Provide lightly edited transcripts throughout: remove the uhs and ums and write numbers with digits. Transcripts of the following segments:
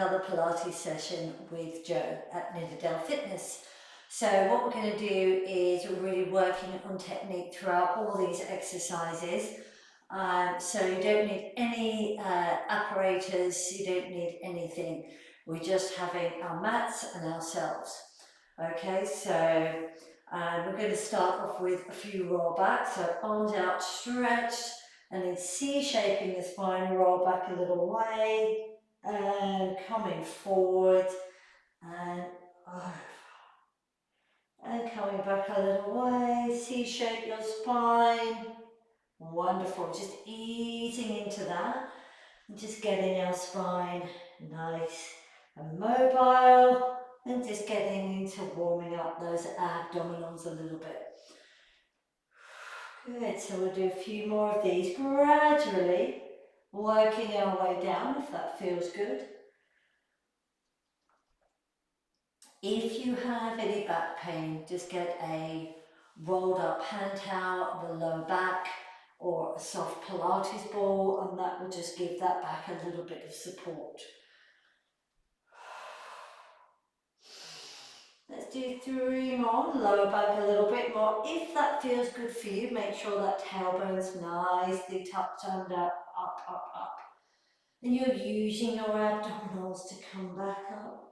another Pilates session with Joe at Nidderdale Fitness. So what we're going to do is we're really working on technique throughout all these exercises. So you don't need any apparatus, you don't need anything. We're just having our mats and ourselves. Okay, so we're going to start off with a few roll back. So arms out stretched, and then C-shaping the spine, roll back a little way, and coming forward, and over. And coming back a little way, C-shape your spine. Wonderful, just easing into that, and just getting our spine nice and mobile, and just getting into warming up those abdominals a little bit. Good, so we'll do a few more of these, gradually working our way down if that feels good. If you have any back pain, just get a rolled up hand towel on the lower back or a soft Pilates ball, and that will just give that back a little bit of support. Let's do 3 more, lower back a little bit more. If that feels good for you, make sure that tailbone's nicely tucked under, up, up, up. And you're using your abdominals to come back up.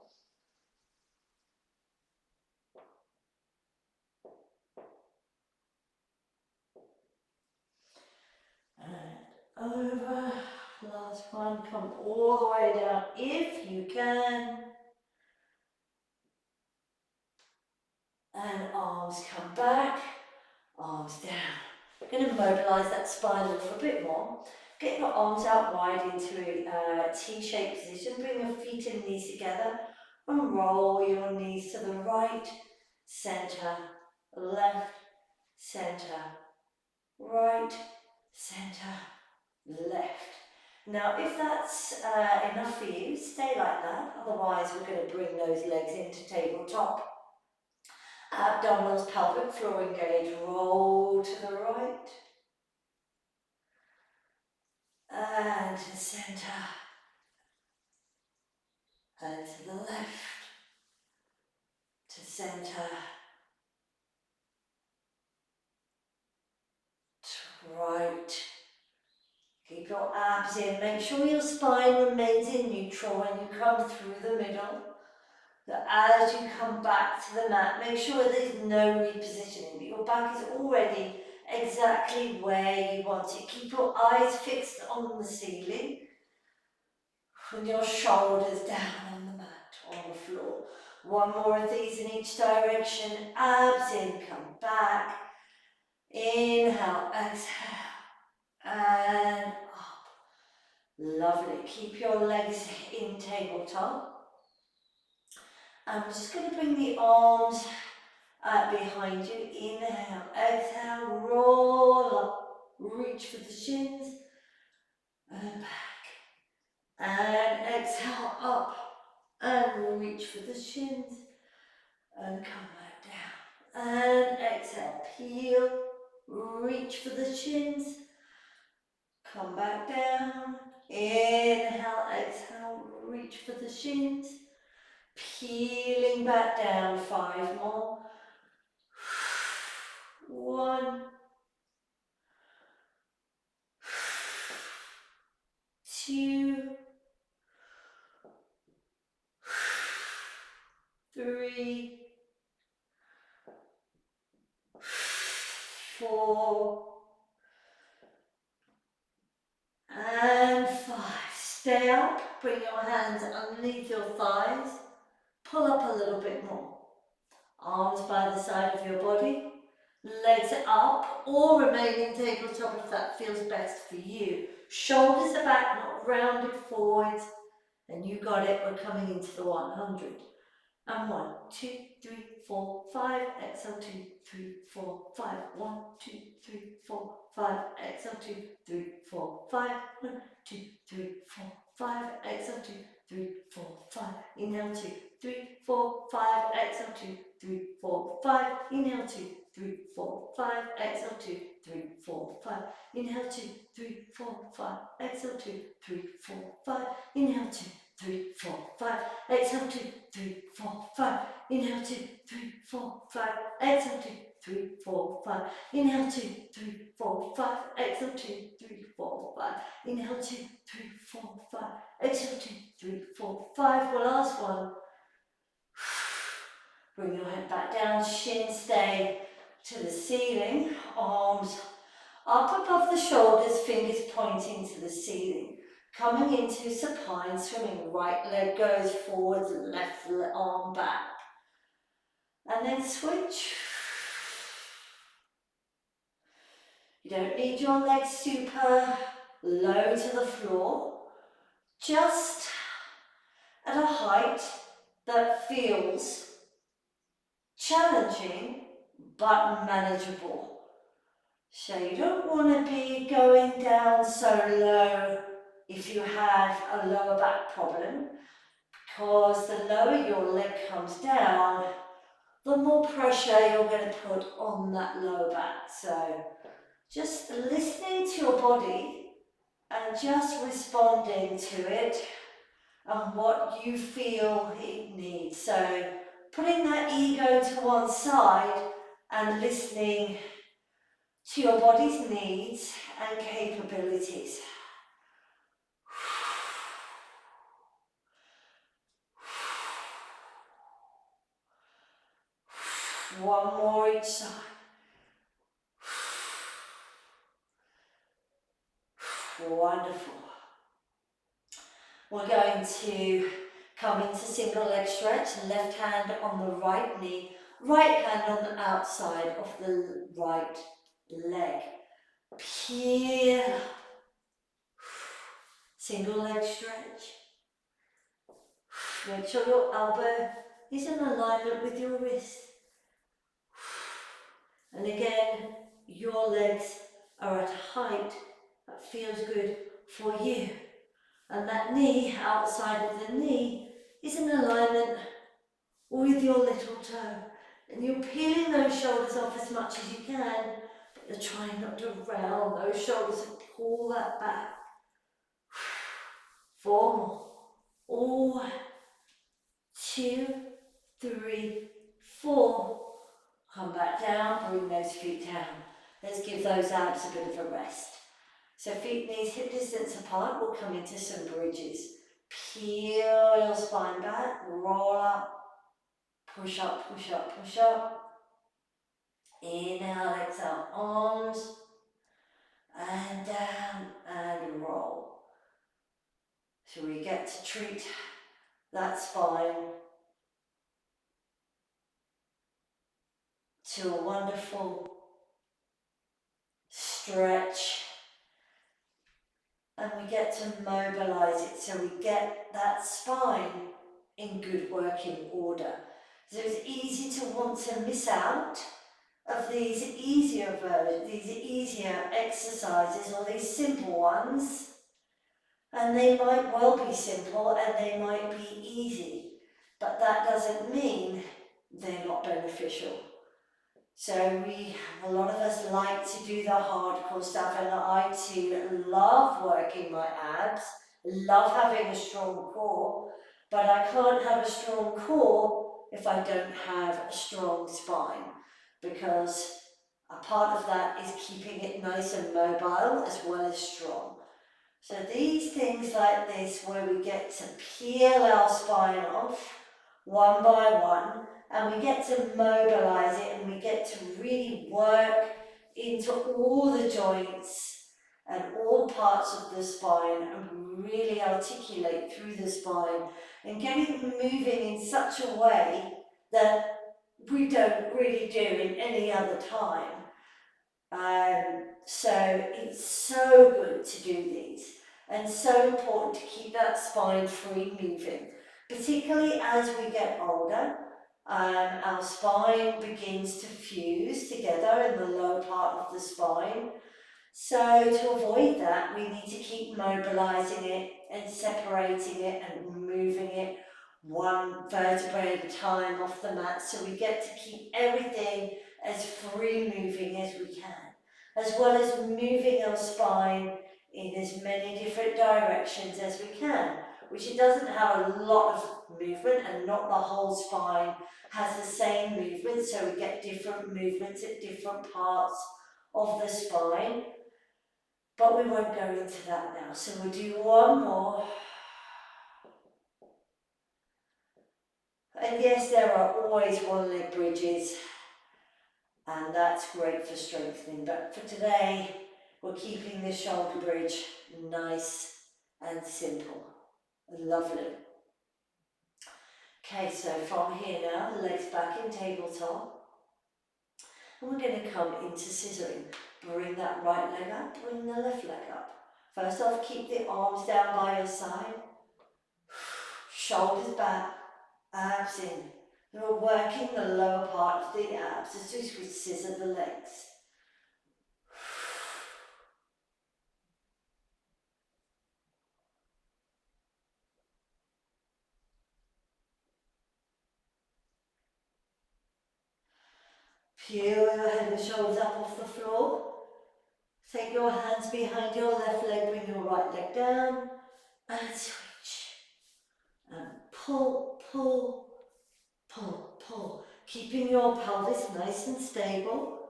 And over, last one, come all the way down if you can. And arms come back, arms down. Going to mobilise that spine a little bit more. Get your arms out wide into a T-shaped position. Bring your feet and knees together and roll your knees to the right, centre, left, centre, right, centre, left. Now if that's enough for you, stay like that. Otherwise we're going to bring those legs into tabletop. Abdominals, pelvic floor engaged, roll to the right and to the centre and to the left, to centre, to right. Keep your abs in, make sure your spine remains in neutral when you come through the middle. That as you come back to the mat, make sure there's no repositioning, that your back is already exactly where you want it. Keep your eyes fixed on the ceiling and your shoulders down on the mat, on the floor. One more of these in each direction. Abs in, come back. Inhale, exhale, and up. Lovely. Keep your legs in tabletop. I'm just going to bring the arms behind you. Inhale, exhale, roll up, reach for the shins, and back. And exhale, up, and reach for the shins, and come back down. And exhale, peel, reach for the shins, come back down. Inhale, exhale, reach for the shins, peeling back down. 5 more. 1, 2, 3, 4, and 5. Stay up, bring your hands underneath your thighs, pull up a little bit more. Arms by the side of your body, legs up, or remain in tabletop if that feels best for you. Shoulders are back, not rounded forwards, and you got it, we're coming into the 100. And 1, 2, 3, 4, 5, exhale, 2, 3, 4, 5, 1, 2, 3, 4, 5, exhale, 2, 3, 4, 5, 1, 2, 3, 4, 5, exhale, 2, 3, 4, 5, inhale, 2, 3, 4, 5, exhale, 2, 3, 4, 5, inhale, 2, 3, 4, 5, exhale, 2, 3, 4, 5, inhale, 2, 3, 4, 5, exhale, 2, 3, 4, 5, inhale, 2, 3, 4, 5. Exhale, 2, 3, 4, 5. Inhale, 2, 3, 4, 5. Exhale, 2, 3, 4, 5. Inhale, 2, 3, 4, 5. Exhale, 2, 3, 4, 5. Inhale, 2, 3, 4, 5. Exhale, 2, 3, 4, 5. Well, last one. Bring your head back down, shin stay to the ceiling, arms up above the shoulders, fingers pointing to the ceiling. Coming into supine swimming, right leg goes forwards, left arm back. And then switch. You don't need your legs super low to the floor, just at a height that feels challenging but manageable. So you don't want to be going down so low if you have a lower back problem, because the lower your leg comes down, the more pressure you're going to put on that lower back. So just listening to your body and just responding to it and what you feel it needs. So putting that ego to one side and listening to your body's needs and capabilities. One more each side. Wonderful. We're going to come into single leg stretch, left hand on the right knee, right hand on the outside of the right leg. Peel. Single leg stretch. Make sure your elbow is in alignment with your wrist. And again, your legs are at a height that feels good for you. And that knee, outside of the knee, is in alignment with your little toe. And you're peeling those shoulders off as much as you can, but you're trying not to round those shoulders and pull that back. 4 more. 1, 2, 3, 4. Come back down, bring those feet down. Let's give those abs a bit of a rest. So feet, knees, hip distance apart. We'll come into some bridges. Peel your spine back, roll up, push up, push up, push up. Inhale, exhale, arms, and down, and roll. So we get to treat that spine to a wonderful stretch, and we get to mobilize it so we get that spine in good working order. So it's easy to want to miss out of these easier exercises, or these simple ones, and they might well be simple and they might be easy, but that doesn't mean they're not beneficial. So a lot of us like to do the hardcore stuff, and I too love working my abs, love having a strong core, but I can't have a strong core if I don't have a strong spine, because a part of that is keeping it nice and mobile as well as strong. So these things like this, where we get to peel our spine off one by one, and we get to mobilize it, and we get to really work into all the joints and all parts of the spine, and really articulate through the spine and get it moving in such a way that we don't really do in any other time. So it's so good to do these, and so important to keep that spine free moving, particularly as we get older. Our spine begins to fuse together in the lower part of the spine. So to avoid that, we need to keep mobilizing it and separating it and moving it one vertebrae at a time off the mat, so we get to keep everything as free moving as we can, as well as moving our spine in as many different directions as we can, which it doesn't have a lot of movement, and not the whole spine has the same movement, so we get different movements at different parts of the spine. But we won't go into that now, so we'll do one more. And yes, there are always one leg bridges, and that's great for strengthening, but for today, we're keeping the shoulder bridge nice and simple. Lovely. Okay, so from here now, the legs back in tabletop. And we're going to come into scissoring. Bring that right leg up, bring the left leg up. First off, keep the arms down by your side. Shoulders back, abs in. We're working the lower part of the abs as we scissor the legs. Peel your head and shoulders up off the floor. Take your hands behind your left leg, bring your right leg down, and switch. And pull, pull, pull, pull. Keeping your pelvis nice and stable.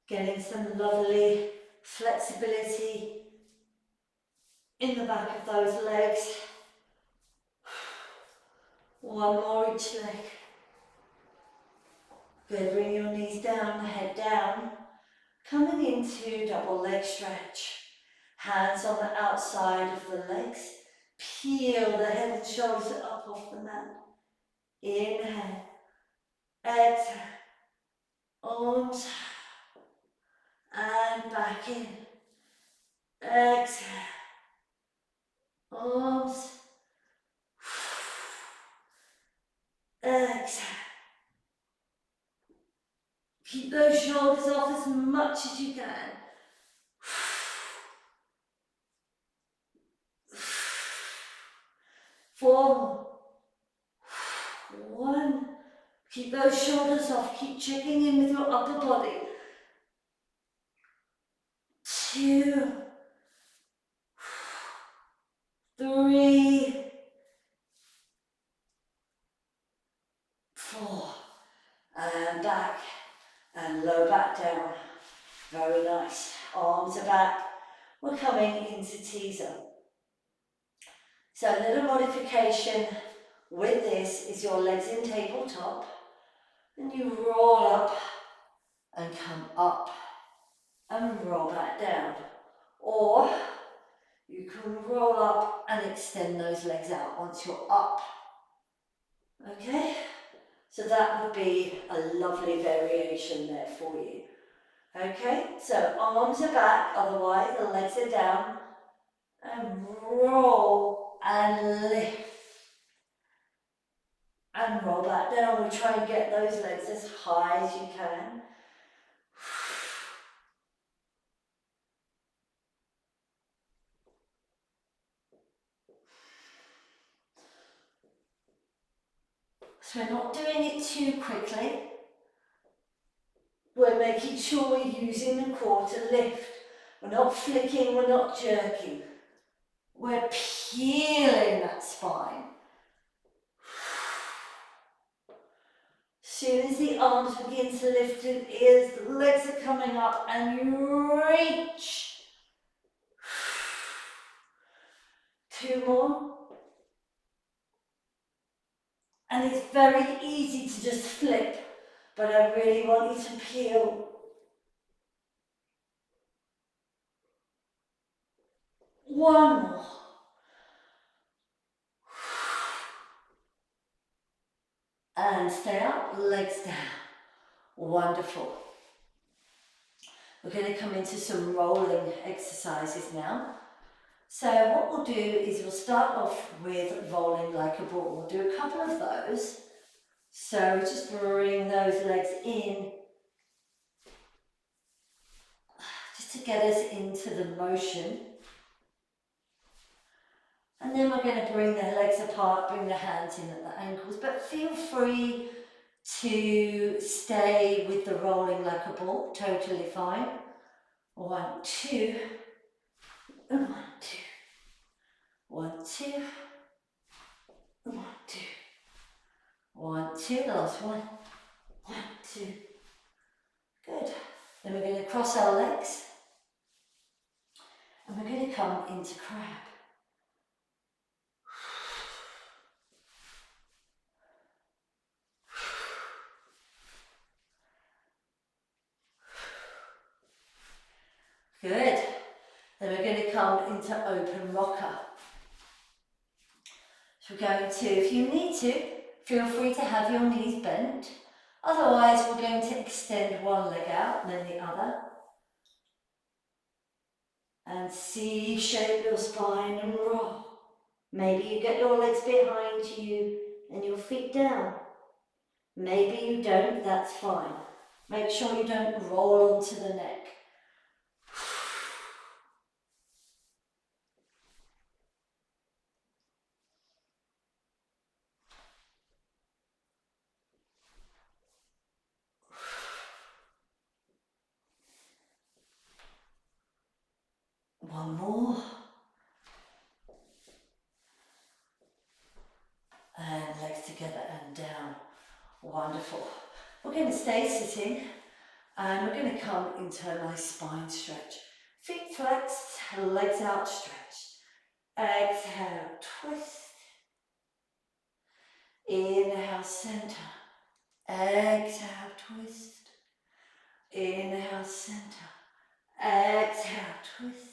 Getting some lovely flexibility in the back of those legs. One more each leg. Good, bring your knees down, head down. Coming into double leg stretch. Hands on the outside of the legs. Peel the head and shoulders up off the mat. Inhale. Exhale. Arms. And back in. Exhale. Arms. Exhale. Keep those shoulders off as much as you can. Four. One. Keep those shoulders off. Keep checking in with your upper body. 2. 3. 4. And back. And low back down. Very nice. Arms are back. We're coming into teaser. So a little modification with this is your legs in tabletop. And you roll up and come up and roll back down. Or you can roll up and extend those legs out once you're up. Okay? So that would be a lovely variation there for you. Okay, so arms are back, otherwise the legs are down. And roll and lift. And roll back down. We try and get those legs as high as you can. So we're not doing it too quickly. We're making sure we're using the core to lift. We're not flicking, we're not jerking. We're peeling that spine. As soon as the arms begin to lift in ears, the legs are coming up and you reach. 2 more. And it's very easy to just flip, but I really want you to peel. 1 more. And stay up, legs down. Wonderful. We're going to come into some rolling exercises now. So what we'll do is we'll start off with rolling like a ball. We'll do a couple of those. So just bring those legs in, just to get us into the motion. And then we're going to bring the legs apart, bring the hands in at the ankles, but feel free to stay with the rolling like a ball, totally fine. 1, 2, and 1, 2. 1, 2, and 1, 2. 1, 2, the last one. 1, 2. Good. Then we're going to cross our legs and we're going to come into crab. Good. Then we're going to come into open rocker. So we're going to, if you need to, feel free to have your knees bent. Otherwise, we're going to extend one leg out and then the other. And C-shape your spine and roll. Maybe you get your legs behind you and your feet down. Maybe you don't, that's fine. Make sure you don't roll onto the neck. One more. And legs together and down. Wonderful. We're going to stay sitting and we're going to come into a nice spine stretch. Feet flexed, legs outstretched. Exhale, twist. Inhale, center. Exhale, twist. Inhale, center. Exhale, twist.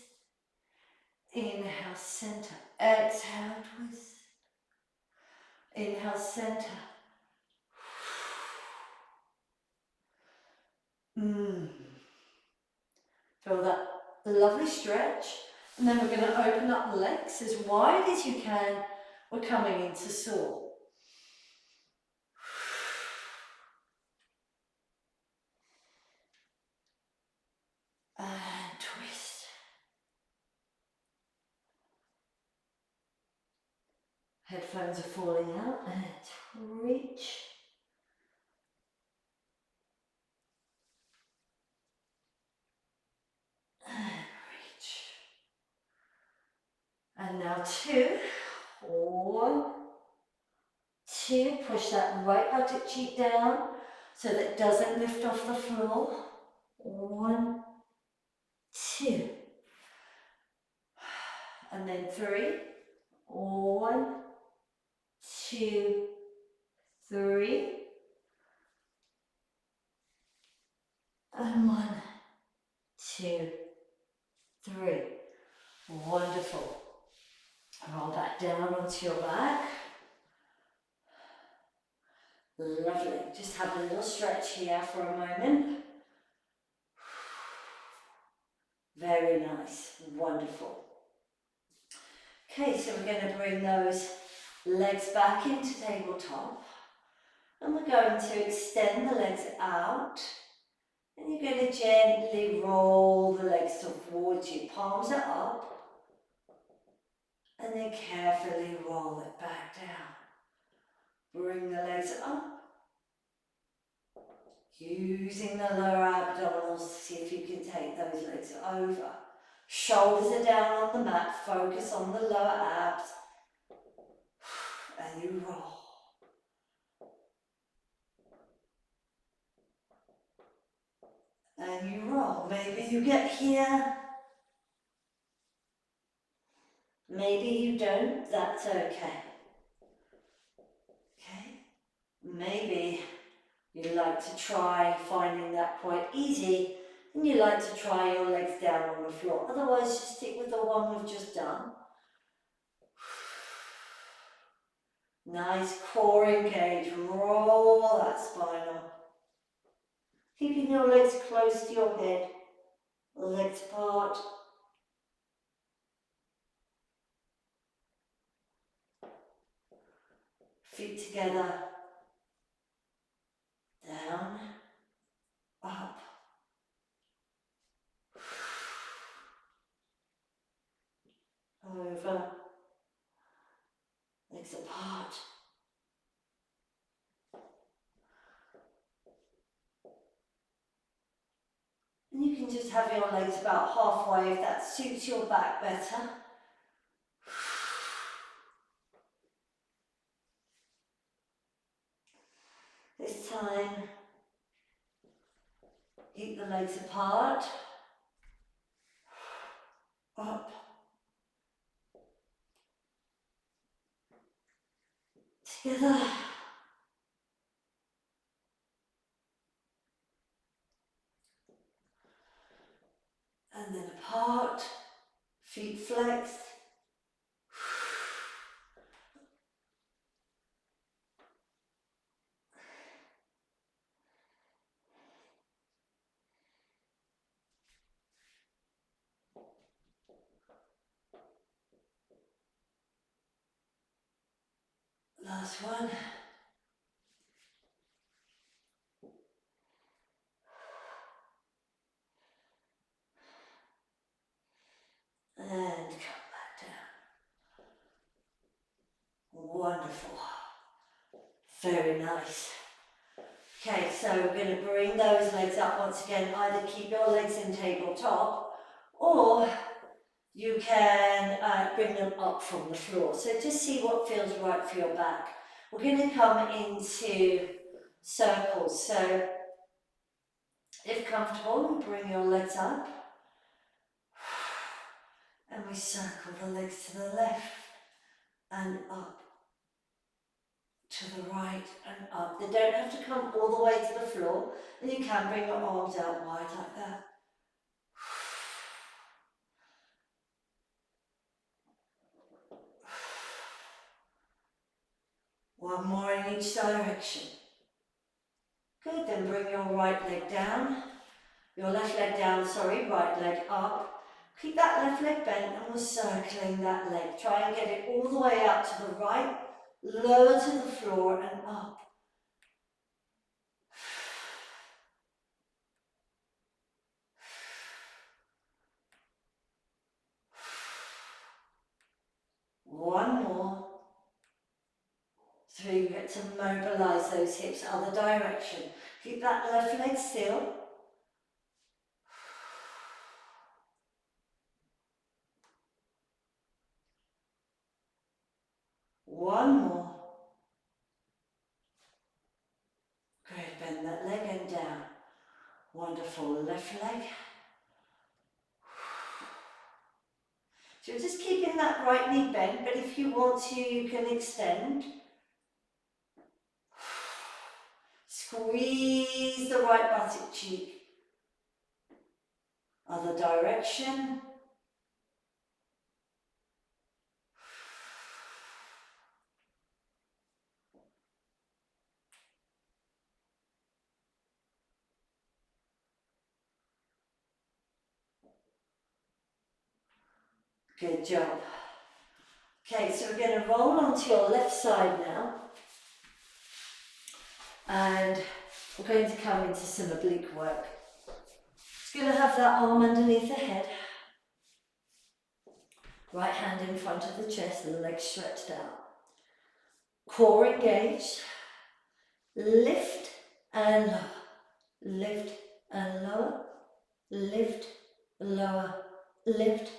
Inhale, center. Exhale, twist. Inhale, center. Feel that lovely stretch. And then we're going to open up the legs as wide as you can. We're coming into saw. And twist. Headphones are falling out and reach. And reach. And now 2. 1, 2. Push that right outer cheek down so that it doesn't lift off the floor. 1, 2. And then 3. 1, 2, 3. And 1, 2, 3. Wonderful. Roll back down onto your back. Lovely. Just have a little stretch here for a moment. Very nice. Wonderful. Okay, so we're going to bring those legs back into tabletop. And we're going to extend the legs out. And you're going to gently roll the legs towards you. Palms are up. And then carefully roll it back down. Bring the legs up. Using the lower abdominals to see if you can take those legs over. Shoulders are down on the mat. Focus on the lower abs. And you roll. And you roll. Maybe you get here. Maybe you don't. That's okay. Okay? Maybe you like to try finding that quite easy, and you like to try your legs down on the floor. Otherwise, just stick with the one we've just done. Nice core engage. Roll that spine up. Keeping your legs close to your head. Legs apart. Feet together. Down. Up. Over. Legs apart. And you can just have your legs about halfway if that suits your back better. This time, keep the legs apart, up, together, and then apart, feet flexed. Last one. And come back down. Wonderful. Very nice. Okay, so we're going to bring those legs up once again. Either keep your legs in tabletop or you can bring them up from the floor. So just see what feels right for your back. We're going to come into circles. So if comfortable, we bring your legs up and we circle the legs to the left and up, to the right and up. They don't have to come all the way to the floor, and you can bring your arms out wide like that. One more in each direction. Good, then bring your right leg down, your left leg down, sorry, right leg up. Keep that left leg bent and we're circling that leg. Try and get it all the way out to the right, lower to the floor and up. One more. So you get to mobilize those hips, other direction. Keep that left leg still. One more. Great, bend that leg and down. Wonderful, left leg. So you're just keeping that right knee bent, but if you want to, you can extend. Squeeze the right buttock cheek. Other direction. Good job. Okay, so we're going to roll onto your left side now. And we're going to come into some oblique work. Just going to have that arm underneath the head. Right hand in front of the chest and the legs stretched out. Core engaged. Lift and lower. Lift and lower. Lift, lower, lift,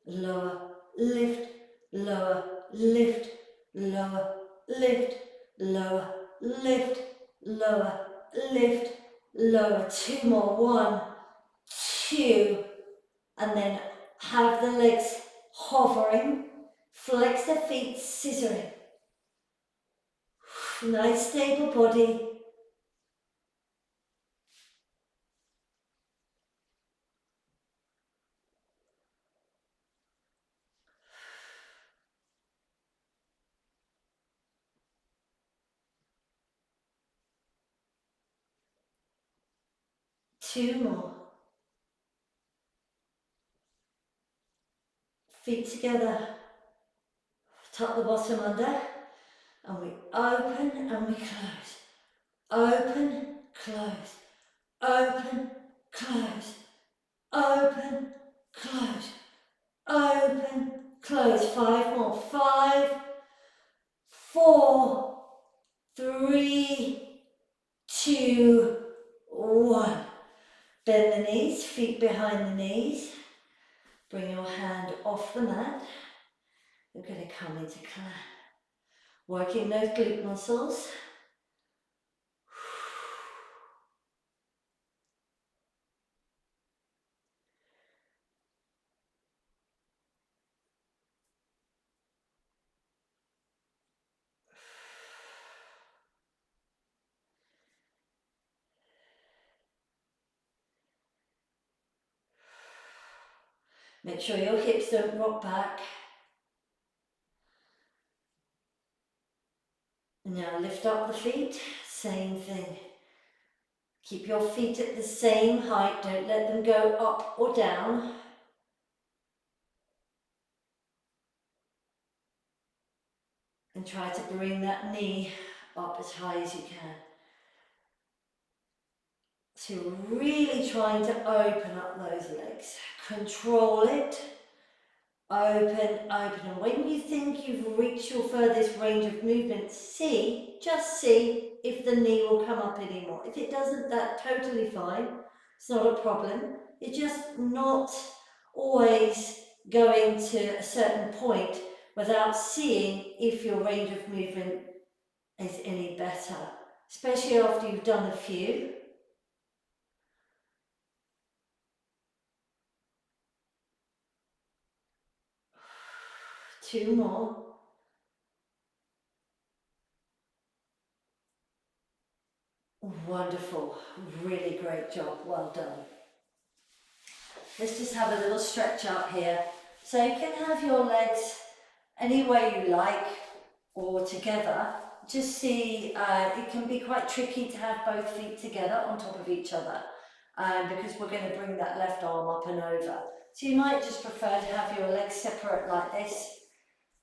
lower, lift, lower, lift, lower, lift, lower, lift, lower, lift, lower. Two more. 1, 2, and then have the legs hovering. Flex the feet, scissoring. Nice stable body. Two more. Feet together. Tuck the bottom under. And we open and we close. Open, close. Open, close. Open, close. Open, close. 5 more. 5, 4, 3, 2, 1. Bend the knees, feet behind the knees. Bring your hand off the mat. You're going to come into clam. Working those glute muscles. Make sure your hips don't rock back. Now lift up the feet, same thing. Keep your feet at the same height, don't let them go up or down. And try to bring that knee up as high as you can. So you're really trying to open up those legs. Control it. Open, open. And when you think you've reached your furthest range of movement, just see if the knee will come up anymore. If it doesn't, that's totally fine. It's not a problem. It's just not always going to a certain point without seeing if your range of movement is any better, especially after you've done a few. Two more. Wonderful, really great job, well done. Let's just have a little stretch up here. So you can have your legs any way you like or together. Just see, it can be quite tricky to have both feet together on top of each other because we're going to bring that left arm up and over. So you might just prefer to have your legs separate like this.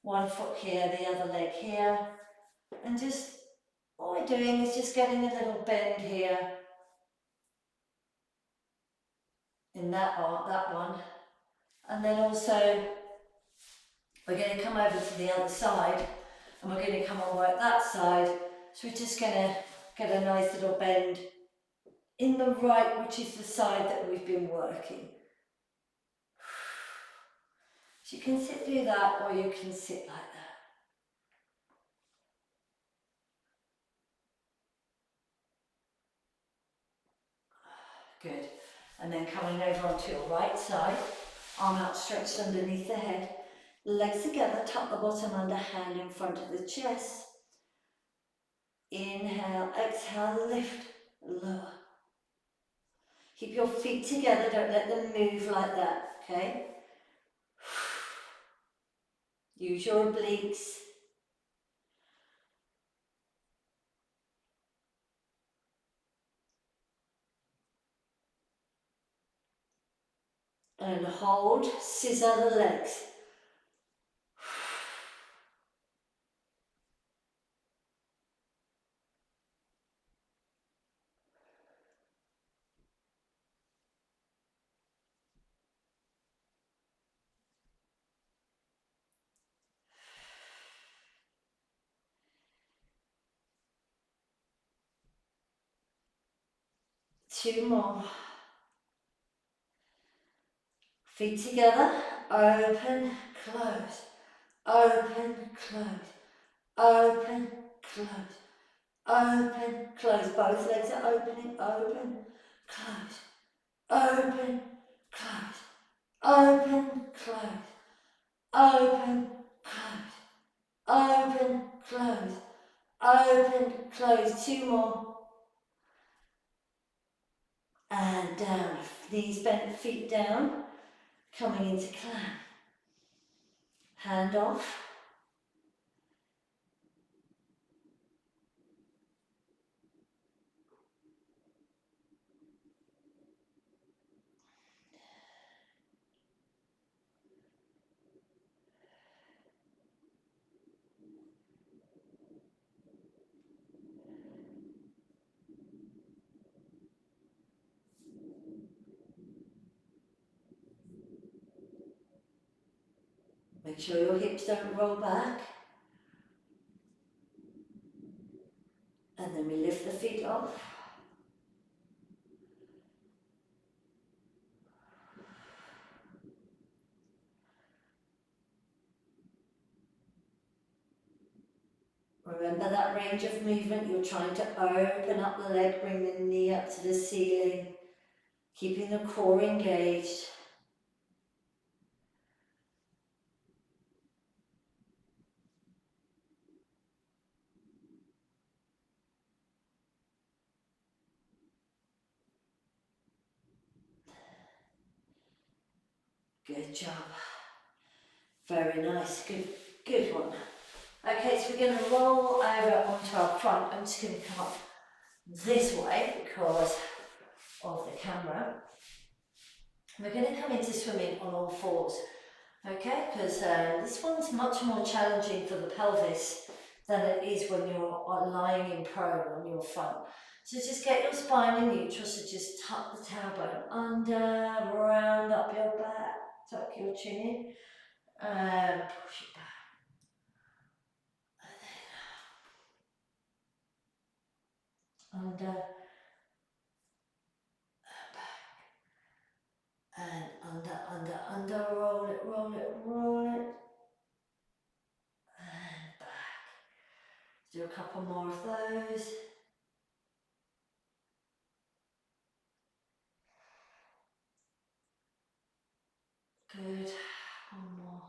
One foot here, the other leg here. And just, all we're doing is just getting a little bend here in that one. And then also, we're going to come over to the other side and we're going to come and work that side. So we're just going to get a nice little bend in the right, which is the side that we've been working. So you can sit through that or you can sit like that. Good. And then coming over onto your right side, arm outstretched underneath the head, legs together, tuck the bottom under, hand in front of the chest. Inhale, exhale, lift, lower. Keep your feet together, don't let them move like that, okay? Use your obliques. And hold, scissor the legs. Two more. Feet together, open, close, open, close, open, close, open, close. Both legs are opening, open, close, open, close, open, close, open, close, open, close, open, close. Two more. And down, knees bent, feet down, coming into clam. Hand off. Make sure your hips don't roll back. And then we lift the feet up. Remember that range of movement, you're trying to open up the leg, bring the knee up to the ceiling, keeping the core engaged. Good job. Very nice, good one. Okay, so we're going to roll over onto our front. I'm just going to come up this way because of the camera. We're going to come into swimming on all fours, okay? Because this one's much more challenging for the pelvis than it is when you're lying in prone on your front. So just get your spine in neutral, so just tuck the tailbone under, round up your back, tuck your chin in, and push it back. And then under, and under, roll it, roll it, roll it, and back. Do a couple more of those. Good, one more.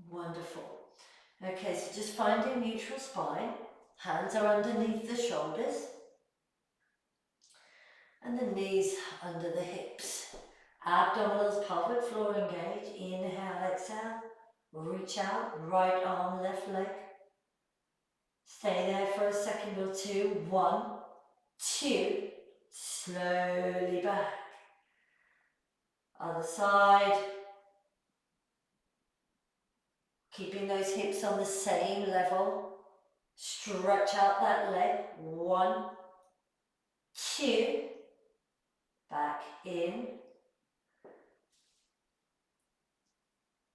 Wonderful. Okay, so just find a neutral spine. Hands are underneath the shoulders. And the knees under the hips. Abdominals, pelvic floor engaged. Inhale, exhale. Reach out, right arm, left leg. Stay there for a second or two. 1, 2. Slowly back. Other side. Keeping those hips on the same level. Stretch out that leg. 1, 2. Back in.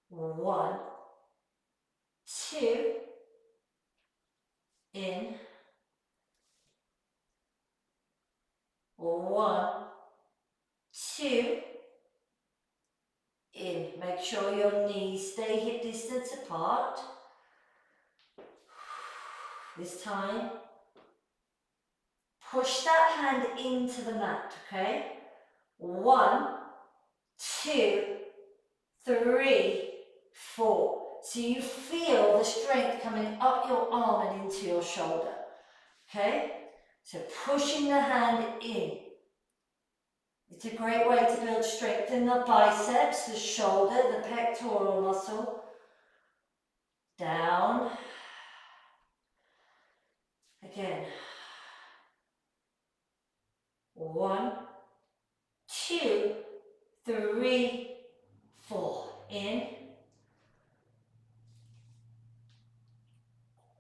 1, 2. In. 1, 2. In. Make sure your knees stay hip distance apart. This time, push that hand into the mat, okay? 1, 2, 3, 4. So you feel the strength coming up your arm and into your shoulder, okay? So pushing the hand in. It's a great way to build strength in the biceps, the shoulder, the pectoral muscle. Down. Again. 1, 2, 3, 4. In.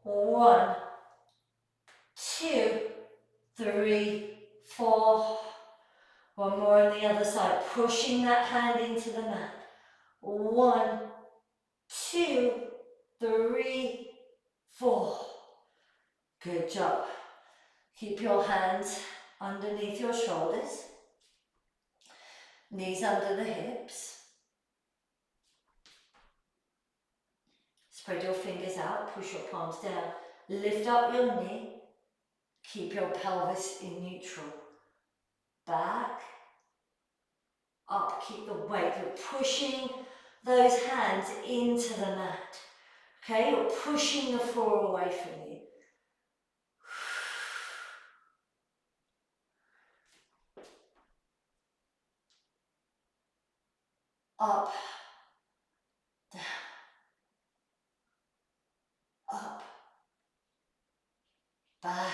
1, 2, 3, 4. One more on the other side. Pushing that hand into the mat. 1, 2, 3, 4. Good job. Keep your hands underneath your shoulders. Knees under the hips. Spread your fingers out. Push your palms down. Lift up your knee. Keep your pelvis in neutral. Back. Up. Keep the weight. You're pushing those hands into the mat. Okay? You're pushing the floor away from you. Up, down, up, back,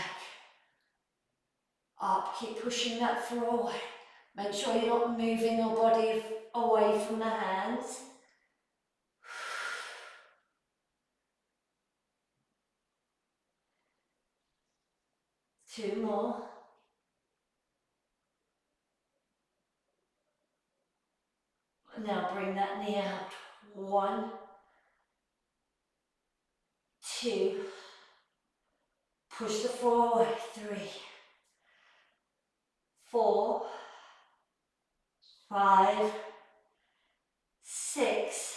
up. Keep pushing that floor away. Make sure you're not moving your body away from the hands. Two more. Now bring that knee out. 1, 2. Push the floor away. 3, 4, 5, 6,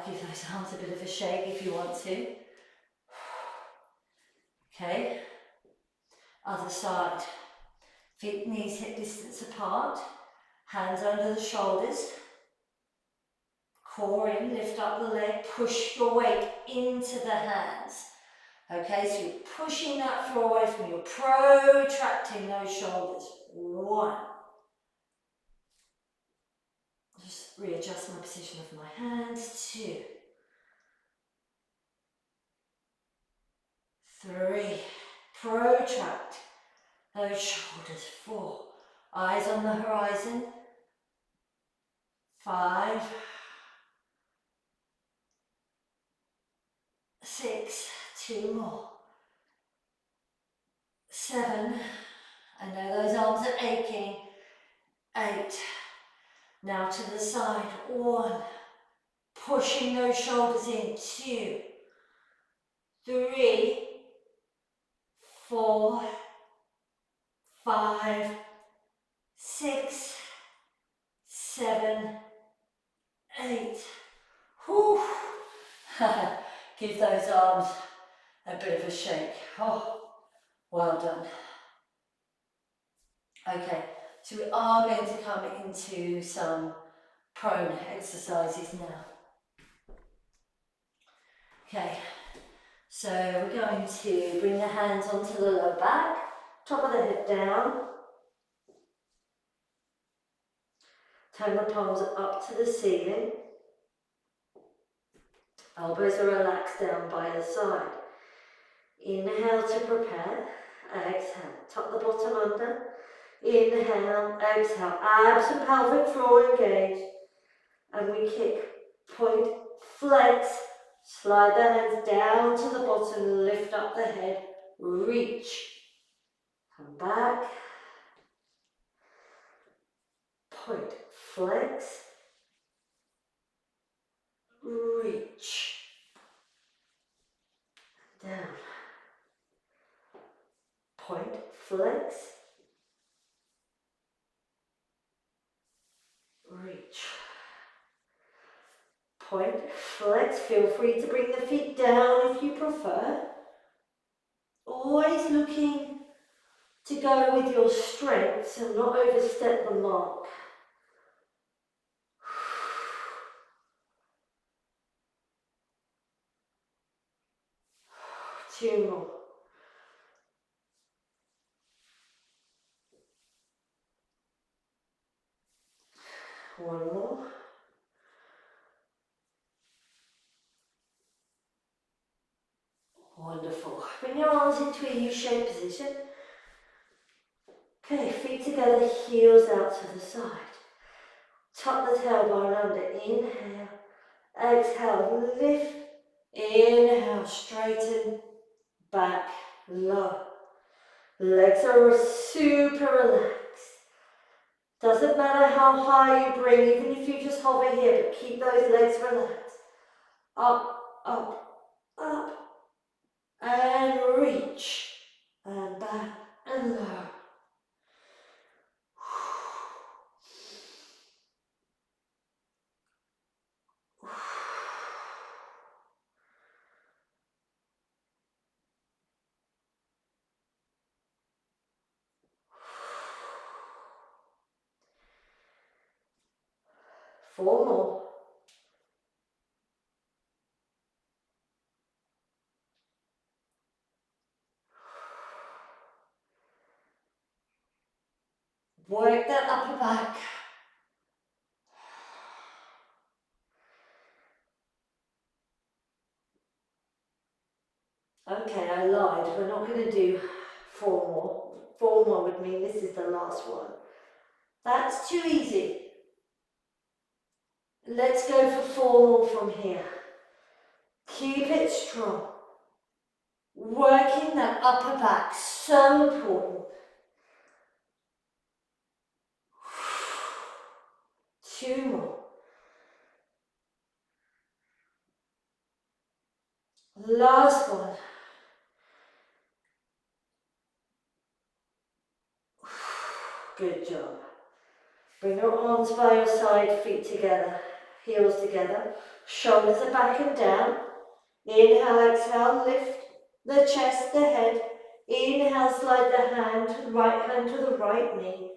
give those arms a bit of a shake if you want to. Okay, other side. Feet, knees, hip distance apart. Hands under the shoulders. Core in, lift up the leg, push your weight into the hands. Okay, so you're pushing that floor away from you, protracting those shoulders. 1. Just readjust my position of my hands. 2. 3. Protract those shoulders. 4. Eyes on the horizon. 5. 6. 2 more. 7. I know those arms are aching. 8. Now to the side. 1. Pushing those shoulders in. 2. 3. 4. 5. 6. 7. 8. Whew. Give those arms a bit of a shake. Oh, well done. Okay, so we are going to come into some prone exercises now. Okay, so we're going to bring the hands onto the lower back, top of the head down, turn the palms up to the ceiling, elbows are relaxed down by the side. Inhale to prepare, exhale, tuck the bottom under, inhale, exhale, abs and pelvic floor engaged, and we kick, point, flex, slide the hands down to the bottom, lift up the head, reach, come back, point, flex, reach, down, point, flex, reach, point, flex. Feel free to bring the feet down if you prefer. Always looking to go with your strengths and not overstep the mark. 2 more. 1 more. Wonderful. Bring your arms into a U-shaped position. Okay, feet together, heels out to the side. Tuck the tailbone under. Inhale. Exhale, lift. Inhale, straighten. Back, low. Legs are super relaxed. Doesn't matter how high you bring, even if you just hover here, but keep those legs relaxed. Up, up, up. And reach. And back and low. 4 more. Work that upper back. Okay, I lied. We're not going to do 4 more. 4 more would mean this is the last one. That's too easy. Let's go for 4 more from here. Keep it strong. Working that upper back, so important. 2 more. Last one. Good job. Bring your arms by your side, feet together, heels together. Shoulders are back and down. Inhale, exhale, lift the chest, the head. Inhale, slide the right hand to the right knee.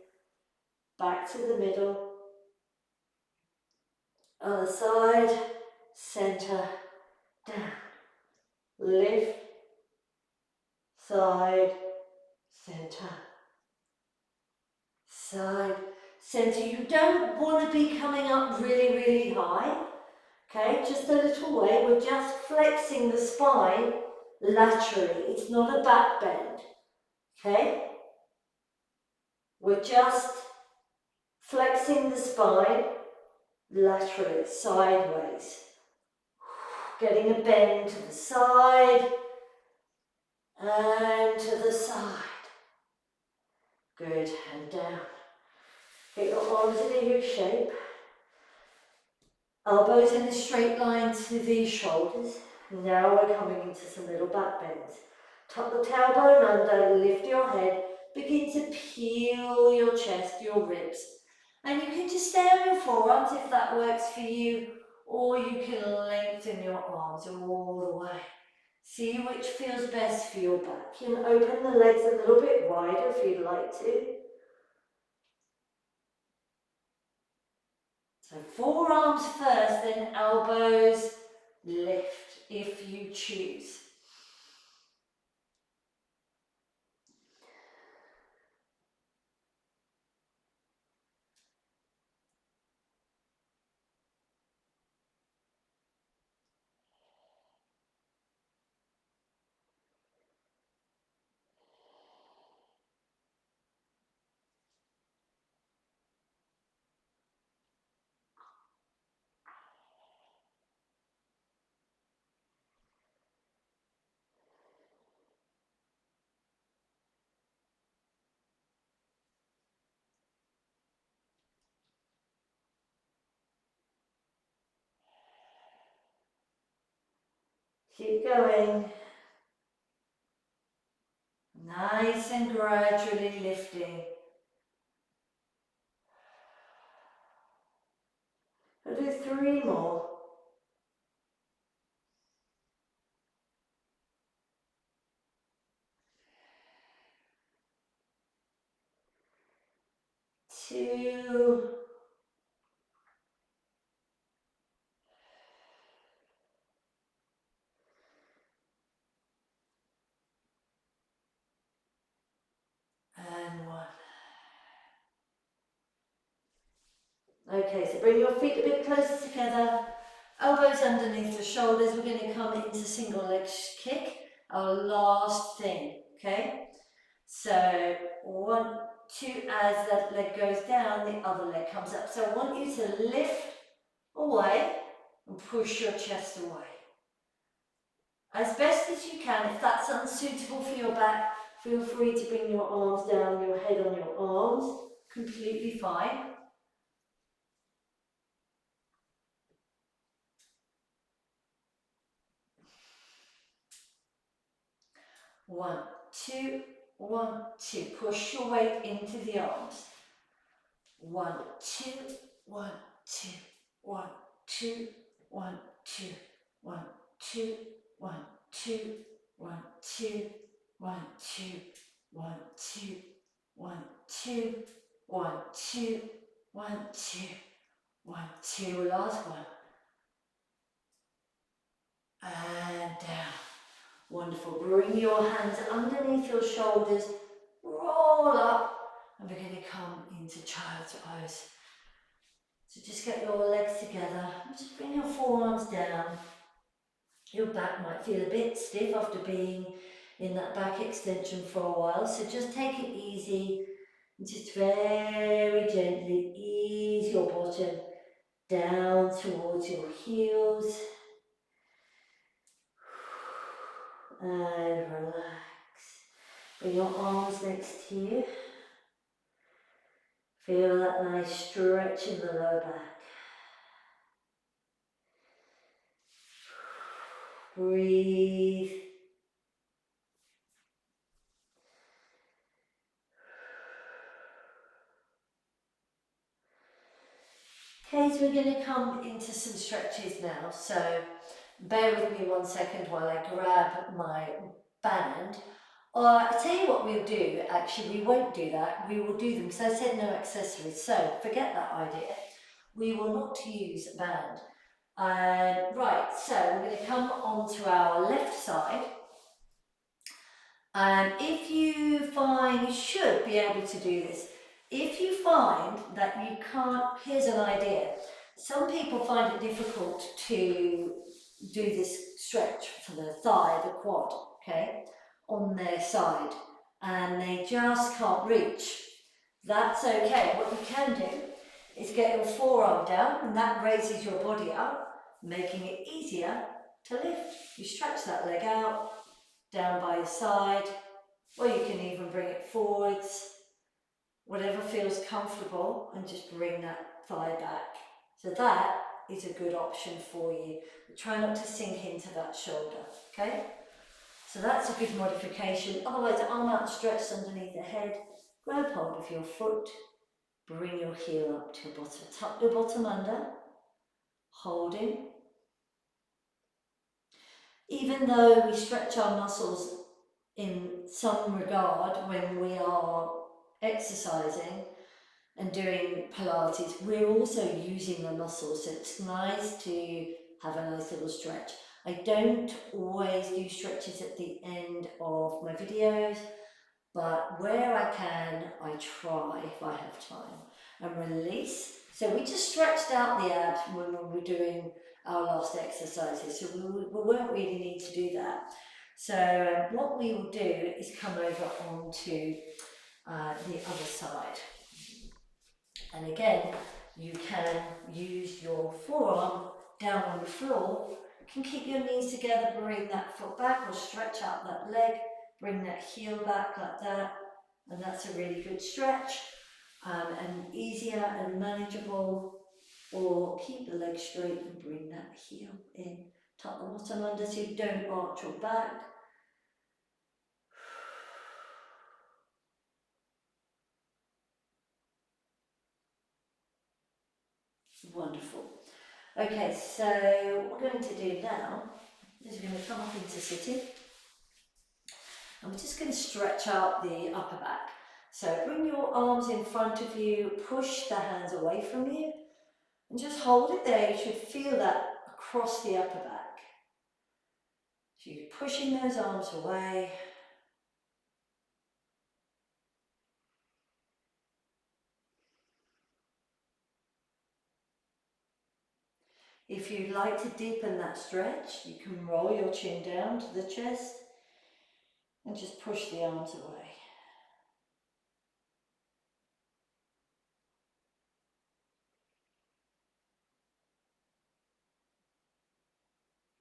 Back to the middle. Other side, center, down. Lift, side, center. Side, center. You don't want to be coming up really, really high. Okay, just a little way. We're just flexing the spine laterally. It's not a back bend. Okay? We're just flexing the spine laterally, sideways. Getting a bend to the side and to the side. Good, and down. Get your arms in a U shape. Elbows in a straight line to the shoulders. Now we're coming into some little back bends. Tuck the tailbone under, lift your head, begin to peel your chest, your ribs. And you can just stay on your forearms if that works for you, or you can lengthen your arms all the way. See which feels best for your back. You can open the legs a little bit wider if you'd like to. So forearms first, then elbows lift if you choose. Keep going. Nice and gradually lifting. I'll do 3 more. 2. And 1. Okay, so bring your feet a bit closer together. Elbows underneath the shoulders. We're going to come into single leg kick. Our last thing, okay? So 1, 2, as that leg goes down, the other leg comes up. So I want you to lift away and push your chest away. As best as you can. If that's unsuitable for your back, feel free to bring your arms down, your head on your arms. Completely fine. One, two, 1, 2. Push your weight into the arms. 1, 2, 1, 2, 1, 2, 1, 2, 1, 2, 1, 2, 1, 2, 1, 2, 1, 2, 1, 2, 1, 2, 1, 2, 1, 2. Last one. And down. Wonderful. Bring your hands underneath your shoulders. Roll up. And we're going to come into child's pose. So just get your legs together. Just bring your forearms down. Your back might feel a bit stiff after being in that back extension for a while. So just take it easy. And just very gently ease your bottom down towards your heels. And relax. Bring your arms next to you. Feel that nice stretch in the lower back. Breathe. Okay, so we're going to come into some stretches now, so bear with me 1 second while I grab my band. I tell you what we'll do, actually we won't do that, we will do them, because I said no accessories, so forget that idea. We will not use a band. Right, so we're going to come onto our left side. If you find, you should be able to do this. If you find that you can't, here's an idea. Some people find it difficult to do this stretch for the thigh, the quad, okay, on their side, and they just can't reach. That's okay. What you can do is get your forearm down, and that raises your body up, making it easier to lift. You stretch that leg out, down by your side, or you can even bring it forwards, whatever feels comfortable, and just bring that thigh back. So that is a good option for you. But try not to sink into that shoulder, okay? So that's a good modification. Otherwise, arm out stretched underneath the head, grab hold of your foot, bring your heel up to your bottom, tuck your bottom under, holding. Even though we stretch our muscles in some regard when we are exercising and doing Pilates, we're also using the muscles, so it's nice to have a nice little stretch. I don't always do stretches at the end of my videos, but where I can, I try if I have time, and release. So we just stretched out the abs when we were doing our last exercises, so we won't really need to do that. So what we will do is come over onto the other side. And again, you can use your forearm down on the floor. You can keep your knees together, bring that foot back, or stretch out that leg, bring that heel back like that. And that's a really good stretch, and easier and manageable. Or keep the leg straight and bring that heel in. Tuck the bottom under so you don't arch your back. Wonderful. Okay, so what we're going to do now is we're going to come up into sitting, and we're just going to stretch out the upper back. So bring your arms in front of you, push the hands away from you, and just hold it there. You should feel that across the upper back. So you're pushing those arms away. If you'd like to deepen that stretch, you can roll your chin down to the chest and just push the arms away.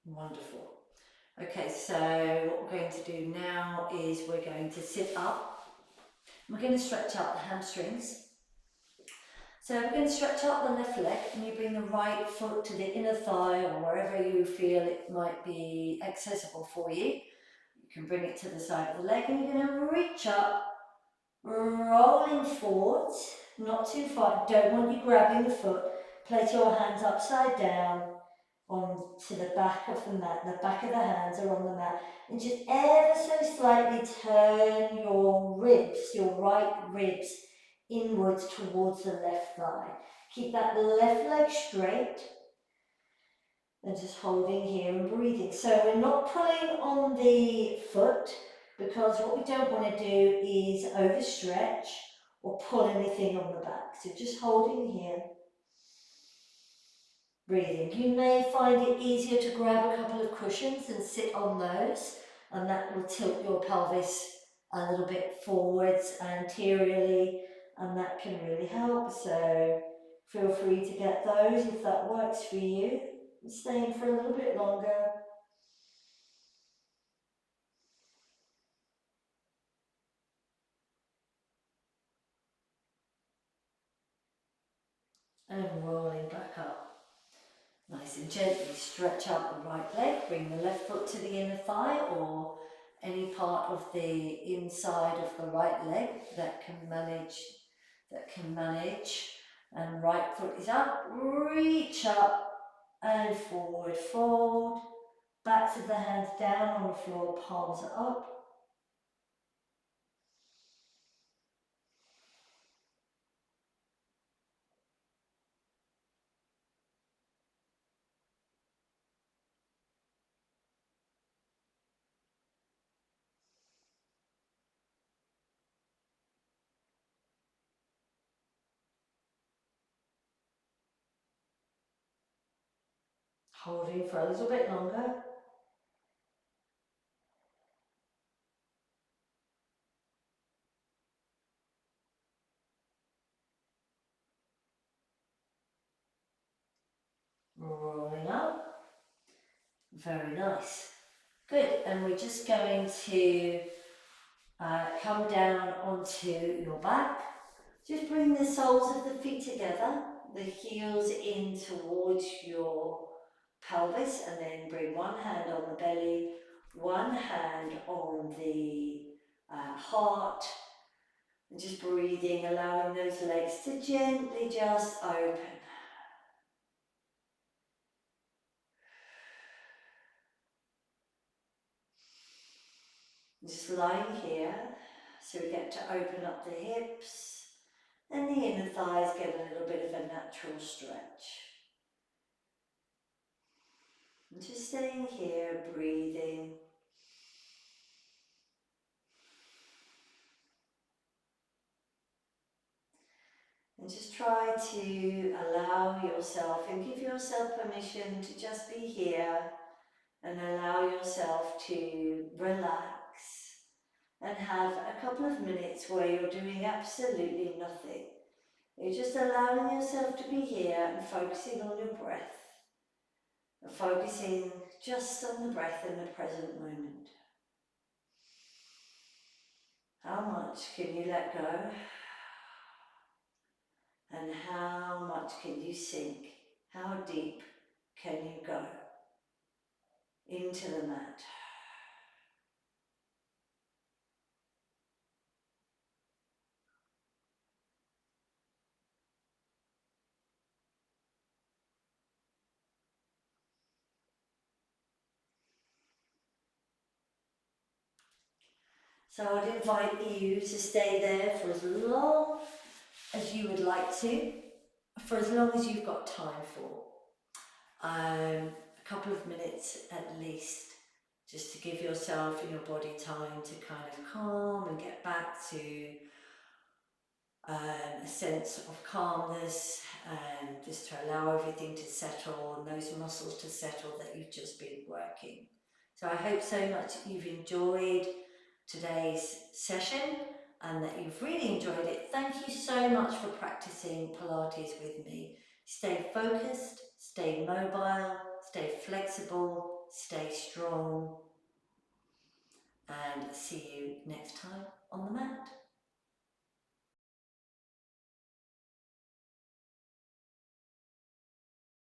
Wonderful. Okay, so what we're going to do now is we're going to sit up. We're going to stretch out the hamstrings. So we're going to stretch out the left leg, and you bring the right foot to the inner thigh or wherever you feel it might be accessible for you. You can bring it to the side of the leg, and you're going to reach up, rolling forwards, not too far. Don't want you grabbing the foot. Place your hands upside down onto the back of the mat. The back of the hands are on the mat, and just ever so slightly turn your ribs, your right ribs, inwards towards the left thigh. Keep that left leg straight and just holding here and breathing. So we're not pulling on the foot, because what we don't want to do is overstretch or pull anything on the back. So just holding here, breathing. You may find it easier to grab a couple of cushions and sit on those, and that will tilt your pelvis a little bit forwards anteriorly, and that can really help. So feel free to get those if that works for you. Staying for a little bit longer. And rolling back up. Nice and gently stretch out the right leg, bring the left foot to the inner thigh or any part of the inside of the right leg that can manage And right foot is up, reach up and forward fold. Backs of the hands down on the floor, palms are up. Holding for a little bit longer. Rolling up. Very nice. Good, and we're just going to come down onto your back. Just bring the soles of the feet together, the heels in towards your pelvis, and then bring one hand on the belly, one hand on the heart, and just breathing, allowing those legs to gently just open. Just lying here, so we get to open up the hips, and the inner thighs get a little bit of a natural stretch. And just staying here, breathing. And just try to allow yourself and give yourself permission to just be here and allow yourself to relax and have a couple of minutes where you're doing absolutely nothing. You're just allowing yourself to be here and focusing on your breath. Focusing just on the breath in the present moment. How much can you let go? And how much can you sink? How deep can you go into the mat? So I'd invite you to stay there for as long as you would like to, for as long as you've got time for. A couple of minutes at least, just to give yourself and your body time to kind of calm and get back to a sense of calmness, and just to allow everything to settle and those muscles to settle that you've just been working. So I hope so much you've enjoyed today's session and that you've really enjoyed it. Thank you so much for practicing Pilates with me. Stay focused, stay mobile, stay flexible, stay strong, and see you next time on the mat.